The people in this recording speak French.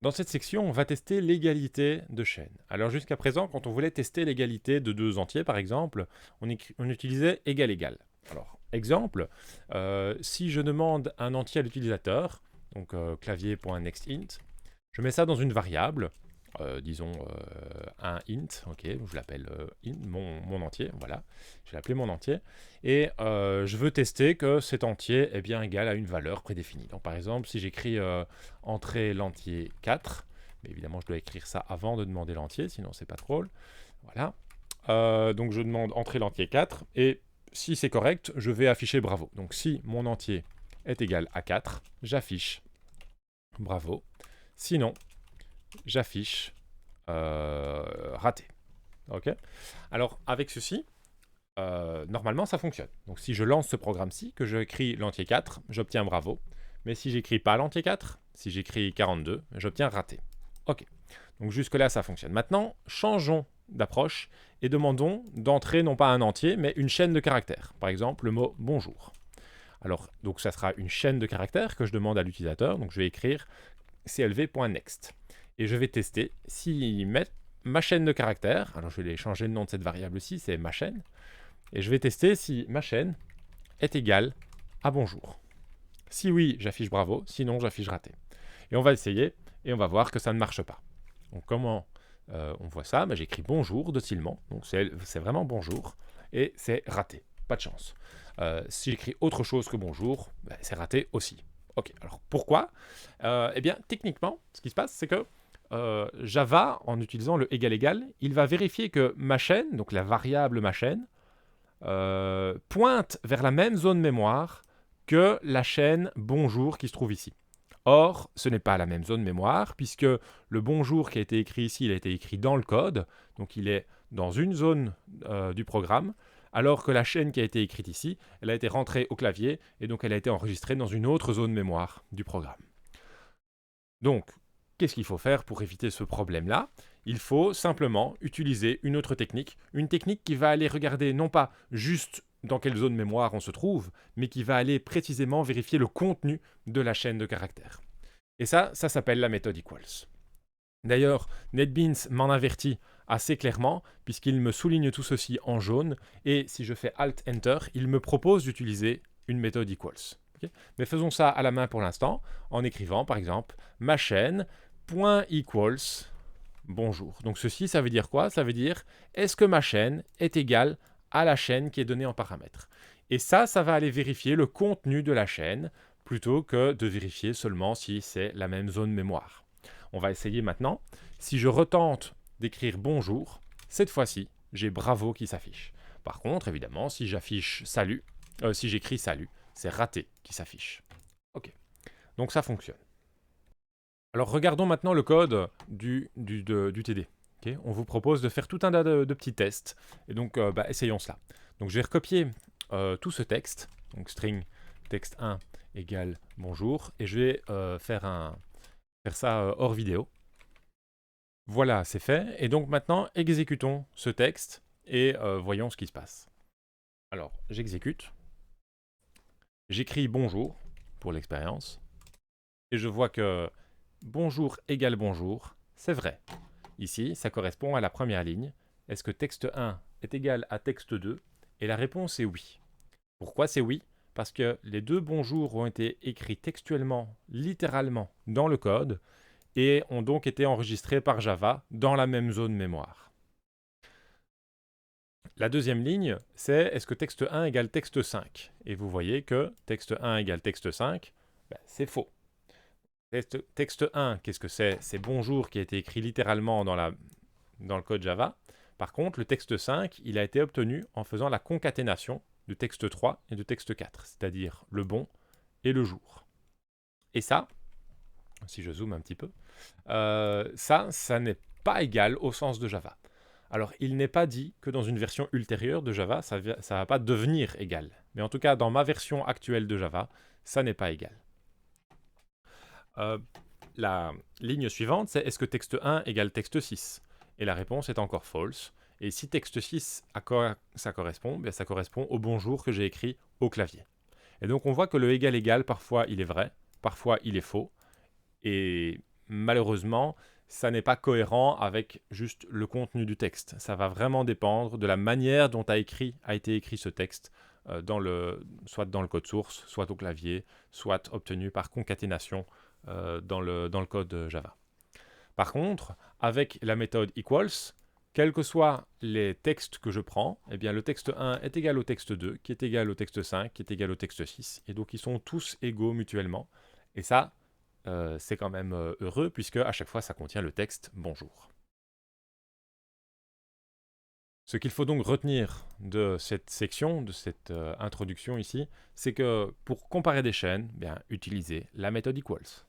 Dans cette section, on va tester l'égalité de chaîne. Alors jusqu'à présent, quand on voulait tester l'égalité de deux entiers, par exemple, on utilisait égal égal. Alors, exemple, si je demande un entier à l'utilisateur, donc clavier.nextInt, je mets ça dans une variable, disons un int, ok, je l'appelle mon entier, voilà, je vais l'appeler mon entier, et je veux tester que cet entier est bien égal à une valeur prédéfinie. Donc par exemple, si j'écris entrée l'entier 4, mais évidemment je dois écrire ça avant de demander l'entier, sinon c'est pas drôle, voilà. Donc je demande entrée l'entier 4, et si c'est correct, je vais afficher bravo. Donc si mon entier est égal à 4, j'affiche bravo. Sinon, j'affiche raté. Ok. Alors avec ceci, normalement ça fonctionne. Donc si je lance ce programme-ci, que j'écris l'entier 4, j'obtiens bravo. Mais si j'écris pas l'entier 4, si j'écris 42, j'obtiens raté. Ok. Donc jusque-là ça fonctionne. Maintenant, changeons d'approche et demandons d'entrer non pas un entier, mais une chaîne de caractères. Par exemple, le mot bonjour. Alors, donc ça sera une chaîne de caractères que je demande à l'utilisateur. Donc je vais écrire clv.next. Et je vais tester s'il met ma chaîne de caractères. Alors je vais changer le nom de cette variable-ci, c'est ma chaîne. Et je vais tester si ma chaîne est égale à bonjour. Si oui, j'affiche bravo, sinon j'affiche raté. Et on va essayer, et on va voir que ça ne marche pas. Donc comment on voit ça? J'écris bonjour docilement, donc c'est vraiment bonjour, et c'est raté, pas de chance. Si j'écris autre chose que bonjour, c'est raté aussi. Ok, alors pourquoi? Eh bien, techniquement, ce qui se passe, c'est que Java, en utilisant le égal égal, il va vérifier que ma chaîne, donc la variable ma chaîne, pointe vers la même zone mémoire que la chaîne bonjour qui se trouve ici. Or, ce n'est pas la même zone mémoire, puisque le bonjour qui a été écrit ici, il a été écrit dans le code, donc il est dans une zone du programme, alors que la chaîne qui a été écrite ici, elle a été rentrée au clavier, et donc elle a été enregistrée dans une autre zone mémoire du programme. Donc, qu'est-ce qu'il faut faire pour éviter ce problème-là? Il faut simplement utiliser une autre technique, une technique qui va aller regarder non pas juste dans quelle zone mémoire on se trouve, mais qui va aller précisément vérifier le contenu de la chaîne de caractères. Et ça s'appelle la méthode equals. D'ailleurs, NetBeans m'en avertit assez clairement, puisqu'il me souligne tout ceci en jaune, et si je fais Alt-Enter, il me propose d'utiliser une méthode equals. Okay. Mais faisons ça à la main pour l'instant, en écrivant par exemple ma chaîne .equals bonjour. Donc ceci, ça veut dire quoi? Ça veut dire est-ce que ma chaîne est égale à la chaîne qui est donnée en paramètres? Et ça va aller vérifier le contenu de la chaîne, plutôt que de vérifier seulement si c'est la même zone mémoire. On va essayer maintenant. Si je retente d'écrire bonjour, cette fois-ci, j'ai bravo qui s'affiche. Par contre, évidemment, si j'affiche salut, si j'écris salut, c'est raté qui s'affiche. Ok, donc ça fonctionne. Alors regardons maintenant le code du TD. Okay, on vous propose de faire tout un tas de petits tests, et donc essayons cela. Donc je vais recopier tout ce texte, donc string text1 égale bonjour, et je vais faire ça hors vidéo. Voilà, c'est fait. Et donc maintenant, exécutons ce texte et voyons ce qui se passe. Alors, j'exécute. J'écris bonjour pour l'expérience. Et je vois que bonjour égale bonjour, c'est vrai. Ici, ça correspond à la première ligne. Est-ce que texte 1 est égal à texte 2? Et la réponse est oui. Pourquoi c'est oui? Parce que les deux bonjours ont été écrits textuellement, littéralement, dans le code, et ont donc été enregistrés par Java dans la même zone mémoire. La deuxième ligne, c'est est-ce que texte 1 égale texte 5? Et vous voyez que texte 1 égale texte 5, c'est faux. Texte 1, qu'est-ce que c'est? C'est bonjour qui a été écrit littéralement dans le code Java. Par contre, le texte 5, il a été obtenu en faisant la concaténation de texte 3 et de texte 4, c'est-à-dire le bon et le jour. Et ça, si je zoome un petit peu, ça n'est pas égal au sens de Java. Alors, il n'est pas dit que dans une version ultérieure de Java, ça ne va pas devenir égal. Mais en tout cas, dans ma version actuelle de Java, ça n'est pas égal. La ligne suivante, c'est est-ce que texte 1 égale texte 6? Et la réponse est encore false. Et si texte 6, à quoi ça correspond? Ça correspond au bonjour que j'ai écrit au clavier. Et donc on voit que le égal égal, parfois il est vrai, parfois il est faux. Et malheureusement, ça n'est pas cohérent avec juste le contenu du texte. Ça va vraiment dépendre de la manière dont a été écrit ce texte, soit dans le code source, soit au clavier, soit obtenu par concaténation dans le code Java. Par contre, avec la méthode equals, quels que soient les textes que je prends, eh bien le texte 1 est égal au texte 2, qui est égal au texte 5, qui est égal au texte 6, et donc ils sont tous égaux mutuellement. Et ça, c'est quand même heureux, puisque à chaque fois ça contient le texte bonjour. Ce qu'il faut donc retenir de cette section, de cette introduction ici, c'est que pour comparer des chaînes, bien, utilisez la méthode equals.